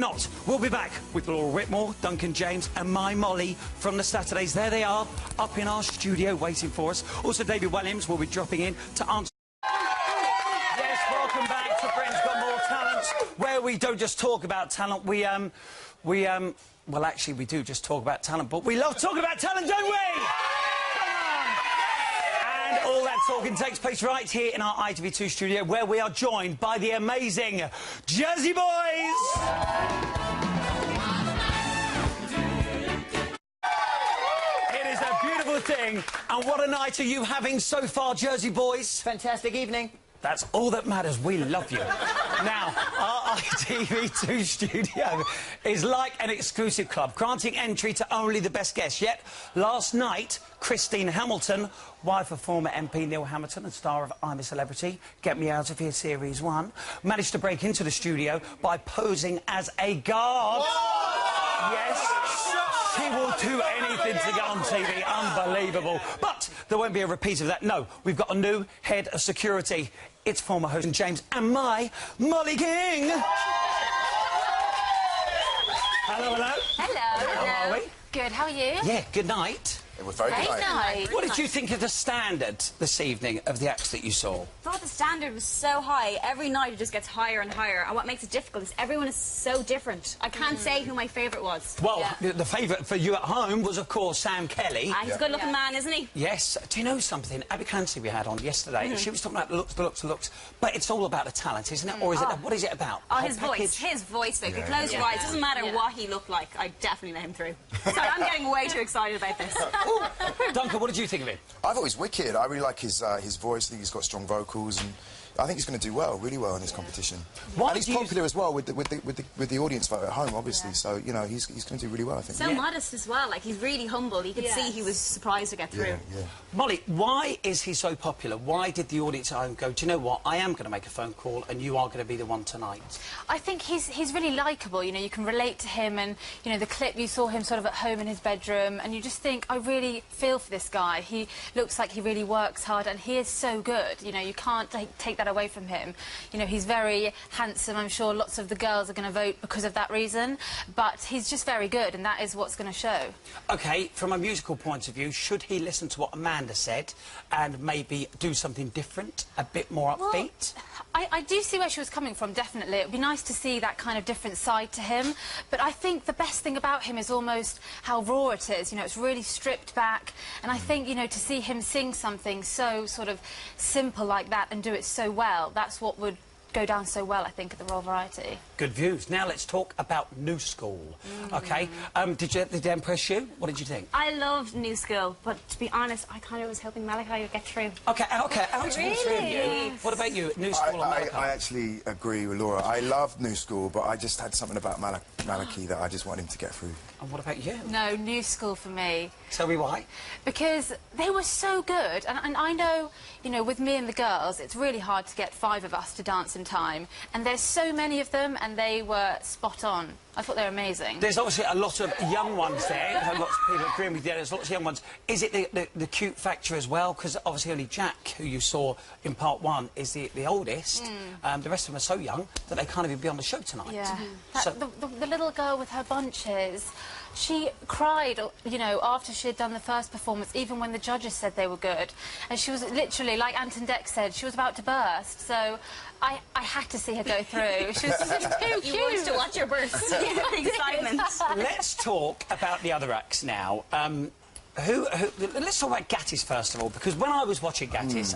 Not. We'll be back with Laura Whitmore, Duncan James and my Mollie from the Saturdays. There they are, up in our studio waiting for us. Also, David Williams will be dropping in to answer... Yes, welcome back to Britain's Got More Talent, where we don't just talk about talent, well, actually, we do just talk about talent, but we love talking about talent, don't we? All that talking takes place right here in our ITV2 studio, where we are joined by the amazing Jersey Boys. It is a beautiful thing, and what a night are you having so far, Jersey Boys? Fantastic evening. That's all that matters. We love you. Now, our ITV2 studio is like an exclusive club, granting entry to only the best guests. Yet, last night, Christine Hamilton, wife of former MP Neil Hamilton and star of I'm a Celebrity, Get Me Out of Here Series 1, managed to break into the studio by posing as a guard. Whoa! Yes. She will do anything to get on TV. Unbelievable. But there won't be a repeat of that. No, we've got a new head of security. It's former host James and my Mollie King. Hello, hello. Hello. How are we? Good, how are you? Yeah, good night. It was very good night. What did you think of the standard this evening of the acts that you saw? I thought the standard was so high. Every night it just gets higher and higher. And what makes it difficult is everyone is so different. I can't say who my favourite was. Well, the favourite for you at home was, of course, Sam Kelly. He's a good-looking man, isn't he? Yes. Do you know something? Abby Clancy we had on yesterday, she was talking about the looks. But it's all about the talent, isn't it? Or is it? What is it about? Oh, his voice. His voice, though. If you close your eyes, it doesn't matter what he looked like. I definitely let him through. Sorry, I'm getting way too excited about this. Duncan, what did you think of him? I thought he was wicked. I really like his voice. I think he's got strong vocals, and I think he's going to do well, really well in this competition. And he's popular as well with the audience vote at home, obviously. So you know he's going to do really well, I think. So modest as well. Like he's really humble. You could see he was surprised to get through. Yeah. Mollie, why is he so popular? Why did the audience at home go, do you know what? I am going to make a phone call, and you are going to be the one tonight. I think he's really likeable. You know, you can relate to him, and you know the clip you saw him sort of at home in his bedroom, and you just think, I really feel for this guy. He looks like he really works hard, and he is so good. You know, you can't take that away from him. You know, he's very handsome. I'm sure lots of the girls are going to vote because of that reason, but he's just very good, and that is what's going to show. OK, from a musical point of view, should he listen to what Amanda said and maybe do something different, a bit more upbeat? Well, I do see where she was coming from, definitely. It would be nice to see that kind of different side to him, but I think the best thing about him is almost how raw it is. You know, it's really stripped back, and I think, you know, to see him sing something so sort of simple like that and do it so well, that's what would go down so well, I think, at the Royal Variety. Good views. Now let's talk about New School. OK, did they impress you? What did you think? I loved New School, but to be honest, I kind of was hoping Malachi would get through. OK, Alex, really? Three of you. What about you, New School or Malachi? I actually agree with Laura. I loved New School, but I just had something about Malachi that I just wanted him to get through. And what about you? No, New School for me. Tell me why. Because they were so good, and I know, you know, with me and the girls, it's really hard to get 5 of us to dance in time, and there's so many of them, and they were spot on. I thought they were amazing. There's obviously a lot of young ones there. Lots of people agreeing with you. There's lots of young ones. Is it the cute factor as well? Because obviously only Jack, who you saw in part 1, is the oldest. The rest of them are so young that they can't even be on the show tonight. Yeah. The little girl with her bunches, she cried, you know, after she had done the first performance, even when the judges said they were good. And she was literally, like Anton Deck said, she was about to burst. So I had to see her go through. She was just too cute. You wanted to watch her burst. Excitement. Let's talk about the other acts now. Let's talk about Gattis first of all, because when I was watching Gattis,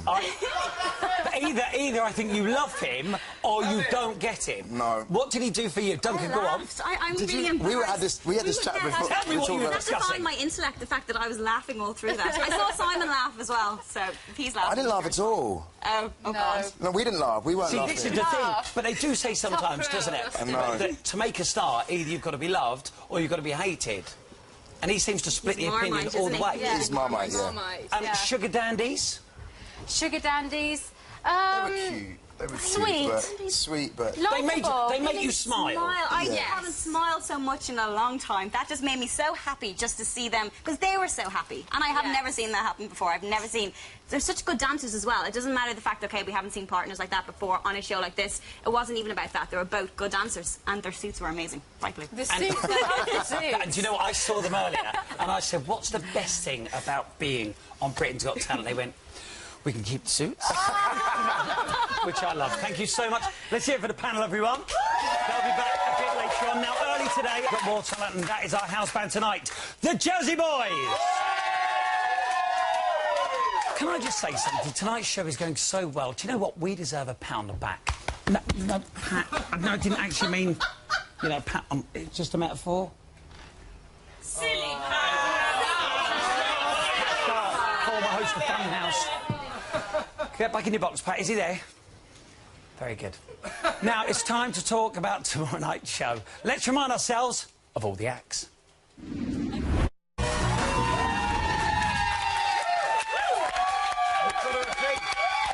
either I think you love him or you don't get him. No. What did he do for you? Duncan, go on. I'm really embarrassed. We had this chat before. Tell me what you were discussing. That's my intellect, the fact that I was laughing all through that. I saw Simon laugh as well, so if he's laughing. I didn't laugh at all. Oh God. No, we didn't laugh. We weren't laughing. See, this is the thing. But they do say sometimes, doesn't it, that to make a star, either you've got to be loved or you've got to be hated. And he seems to split the opinion all the way. He's Marmite, And sugar dandies? Sugar dandies? They were cute. They were Sweet. Sweet, but... They made you smile. I haven't smiled so much in a long time. That just made me so happy just to see them, because they were so happy. And I have never seen that happen before. I've never seen... They're such good dancers as well. It doesn't matter the fact, OK, we haven't seen partners like that before on a show like this. It wasn't even about that. They were both good dancers, and their suits were amazing. Right, Blue? The suits, the suits. And do you know what? I saw them earlier, and I said, what's the best thing about being on Britain's Got Talent? They went, we can keep the suits. Which I love. Thank you so much. Let's hear it for the panel, everyone. They'll be back a bit later on. Now, early today, we've got more talent, and that is our house band tonight, the Jersey Boys. Can I just say something? Tonight's show is going so well. Do you know what? We deserve a pound of back. No, pat. No, I didn't actually mean, you know, pat. It's just a metaphor. Silly Former host of Funhouse. Get back in your box, Pat. Is he there? Very good. Now, it's time to talk about tomorrow night's show. Let's remind ourselves of all the acts.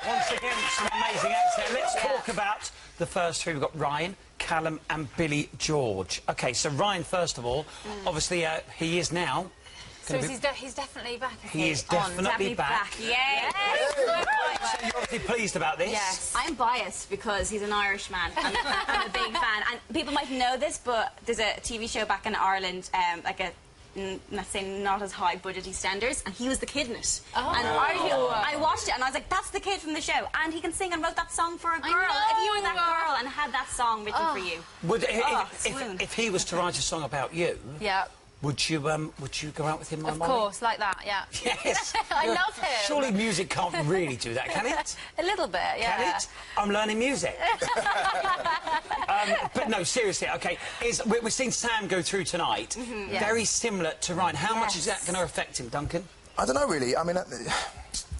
Once again, some amazing acts there. Let's talk about the first three. We've got Ryan, Callum and Billy George. OK, so Ryan, first of all, obviously, he is now... So he's definitely back, He is definitely back. Yes. So you're obviously pleased about this? Yes. I'm biased because he's an Irishman. I'm a big fan. And people might know this, but there's a TV show back in Ireland, like a... let's say not as high budgety standards, and he was the kid in it. Oh. And I watched it and I was like, that's the kid from the show, and he can sing and wrote that song for a girl. If you were that girl and had that song written for you, if he was to write a song about you, would you go out with him, Of course, like that, yeah. Yes. I love him. Surely music can't really do that, can it? A little bit, yeah. Can it? I'm learning music. But no, seriously, OK, we're seeing Sam go through tonight. Very similar to Ryan. How much is that going to affect him, Duncan? I don't know, really. I mean,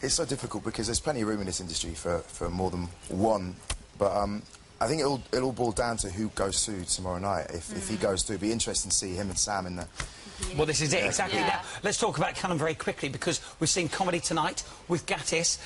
it's so difficult because there's plenty of room in this industry for more than one. But I think it'll all boil down to who goes through tomorrow night. If he goes through, it'll be interesting to see him and Sam in the... Well, this is it, exactly. Now, let's talk about Callum very quickly, because we've seen comedy tonight with Gattis.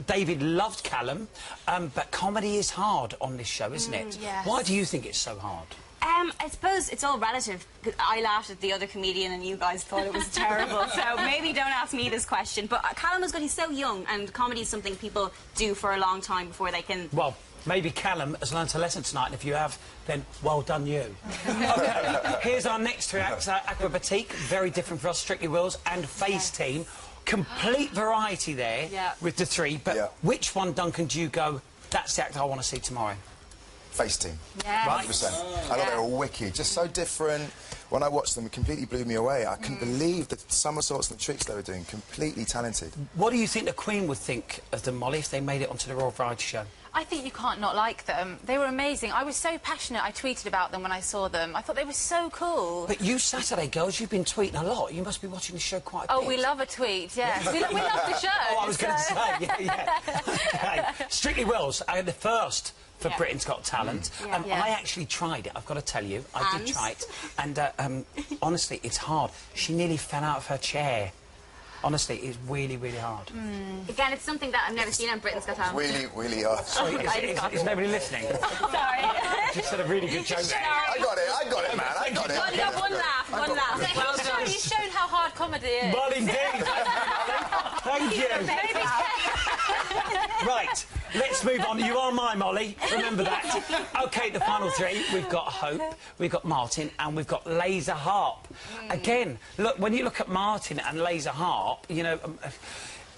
David loved Callum, but comedy is hard on this show, isn't it? Yes. Why do you think it's so hard? I suppose it's all relative. I laughed at the other comedian and you guys thought it was terrible, so maybe don't ask me this question. But Callum is good, he's so young, and comedy is something people do for a long time before they can... Well, maybe Callum has learnt a lesson tonight, and if you have, then well done you. OK, here's our next three acts. Acrobatique, very different for us, Strictly Wills, and Face Team. Complete variety there with the three, but which one, Duncan, do you go, that's the act I want to see tomorrow? Face Team. Yeah. Right. 100%. I thought they were wicked, just so different. When I watched them, it completely blew me away. I couldn't believe the somersaults and the tricks they were doing. Completely talented. What do you think the Queen would think of them, Molly, if they made it onto the Royal Variety Show? I think you can't not like them. They were amazing. I was so passionate. I tweeted about them when I saw them. I thought they were so cool. But you Saturday girls, you've been tweeting a lot. You must be watching the show quite a bit. Oh, we love a tweet, yes. we love the show. Oh, I was going to say, yeah. OK, Strictly Wills, the first for Britain's Got Talent. I actually tried it, I've got to tell you. I did try it. And honestly, it's hard. She nearly fell out of her chair. Honestly, it's really, really hard. Again, it's something that I've never seen on Britain's Got Talent. Really, really hard. Sorry, is nobody listening? Sorry. Just said a really good joke there. I got it, man, I got it. One laugh, one laugh. Well done. You've shown how hard comedy is. Well, indeed. Thank you. Right, let's move on. You are my Molly, remember that. OK, the final three. We've got Hope, we've got Martin, and we've got Laser Harp. Again, look, when you look at Martin and Laser Harp, you know...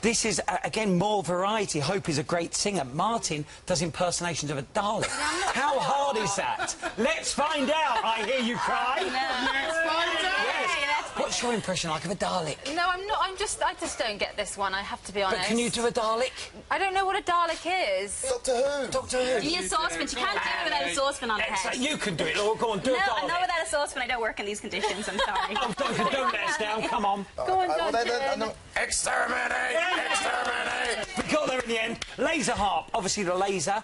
this is, again, more variety. Hope is a great singer. Martin does impersonations of a Dalek. How hard is that? Let's find out, I hear you cry. Let's find out. Yes. What's your impression like of a Dalek? No, I'm not. I just don't get this one, I have to be honest. But can you do a Dalek? I don't know what a Dalek is. Doctor Who. Doctor Who. You need a saucepan. You can't do it without a saucepan on the head. You can do it, Laura. Go on, do a Dalek. No, not without a saucepan. I don't work in these conditions, I'm sorry. Oh, Duncan, don't let us down. Come on. Go on, Duncan. Exterminate! Exterminate! We've got got there in the end. Laser harp, obviously the laser,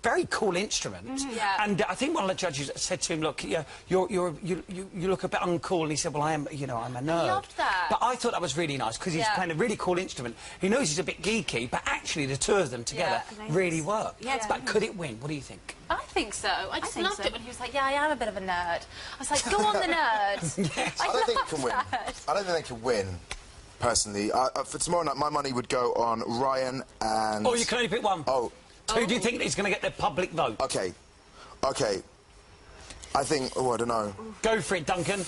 very cool instrument. Yeah. And I think one of the judges said to him, "Look, you look a bit uncool." And he said, "Well, I am, you know, I'm a nerd." I loved that. But I thought that was really nice because he's playing a really cool instrument. He knows he's a bit geeky, but actually the two of them together really work. Yeah, but could it win? What do you think? I think so. I just loved so. it when he was like, "Yeah, I am a bit of a nerd." I was like, "Go on, the nerd." Yes. I don't think it can win. that. I don't think they can win, personally. For tomorrow night, my money would go on Ryan and... Oh, you can only pick one. Oh. Who do you think is going to get the public vote? OK. OK. I think... Oh, I don't know. Go for it, Duncan.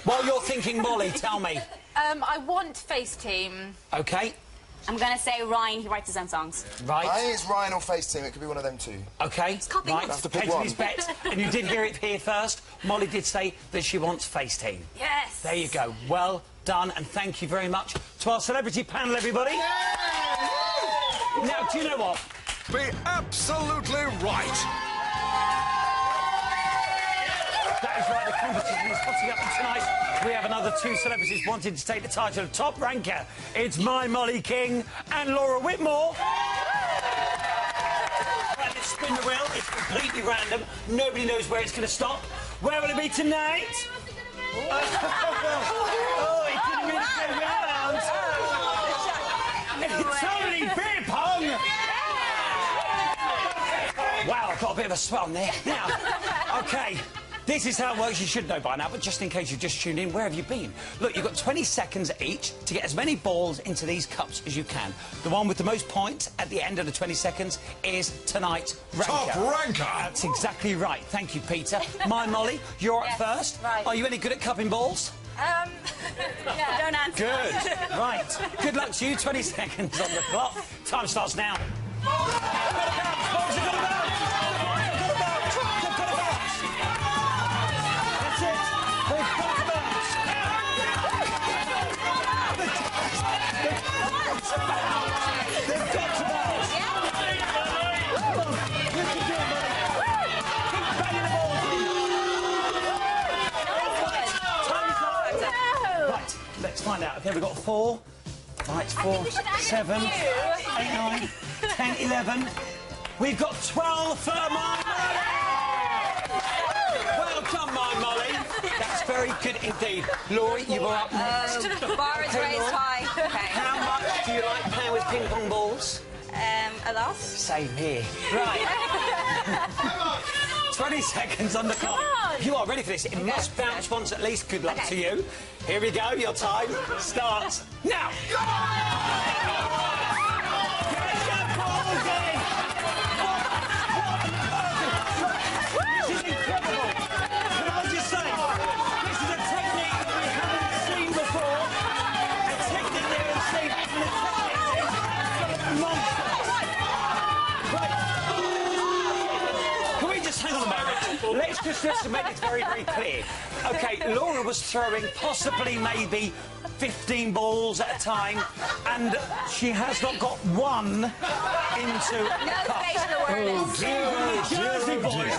While you're thinking, Molly, tell me. I want Face Team. OK. I'm going to say Ryan, he writes his own songs. Right. I think it's Ryan or Face Team. It could be one of them two. OK. copying Right. us. Have to pick Hedged one. his bet. And you did hear it here first. Molly did say that she wants Face Team. Yes. There you go. Well done, and thank you very much to our celebrity panel, everybody. Now, do you know what? Be absolutely right. That is right, the competition is hotting up, and tonight we have another two celebrities wanting to take the title of top ranker. It's my Mollie King and Laura Whitmore. Right, let's spin the wheel. It's completely random. Nobody knows where it's going to stop. Where will it be tonight? Oh, it didn't really go round. It's only beer pong. Wow, I've got a bit of a swell there. Now, OK, this is how it works. You should know by now, but just in case you've just tuned in, where have you been? Look, you've got 20 seconds each to get as many balls into these cups as you can. The one with the most points at the end of the 20 seconds is tonight's ranker. Top ranker. That's exactly right. Thank you, Peter. My Molly, you're up first. right. Are you any good at cupping balls? Yeah. Don't answer. Good. Right. Good luck to you. 20 seconds on the clock. Time starts now. Balls have got to bounce. They've got to bounce. They've got to bounce. That's it. They've got to bounce. They've got to bounce. Come on. You can do it, buddy. Keep banging the balls. Time's up. Right. Let's find out. OK, we've got 4. Right, 4, 7, 8, 9, 10, 11. We've got 12 for my Molly! Well done, my Molly. That's very good indeed. Laura, you were up next. Bar is raised Laura. high. Okay. How much do you like playing with ping pong balls? A lot. Same here. Right. 20 seconds on the clock. You are ready for this. It must bounce once at least. Good luck to you. Here we go. Your time starts now. Get your balls in. This is incredible. Can I just say, this is a technique that we haven't seen before. A technique they haven't seen, and a technique that is nonsense. Right. Can we just hang on a moment? Let's make this very, very clear. OK, Laura was throwing possibly maybe 15 balls at a time, and she has not got one into the cup. Facial awareness. The Jersey boys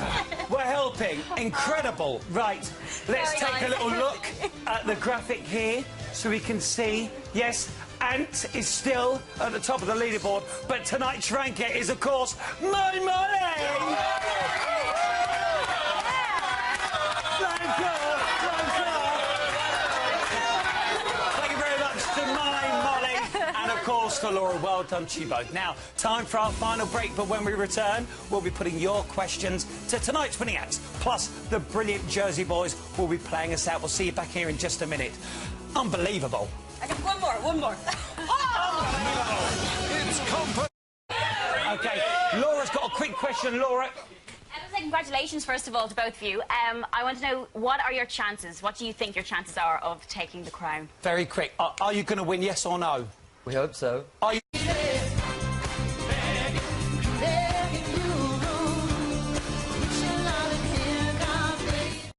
were helping. Incredible. Right, let's take a little look at the graphic here so we can see. Yes, Ant is still at the top of the leaderboard, but tonight's ranker is, of course, my Molly! Thank you very much to my Molly, and of course to Laura. Well done to you both. Now, time for our final break, but when we return, we'll be putting your questions to tonight's winning acts. Plus, the brilliant Jersey boys will be playing us out. We'll see you back here in just a minute. Unbelievable. I got one more. It's comfort. OK, Laura's got a quick question. Laura, Congratulations, first of all, to both of you. I want to know, what are your chances? What do you think your chances are of taking the crown? very quick. Are you going to win, yes or no? We hope so. Are you...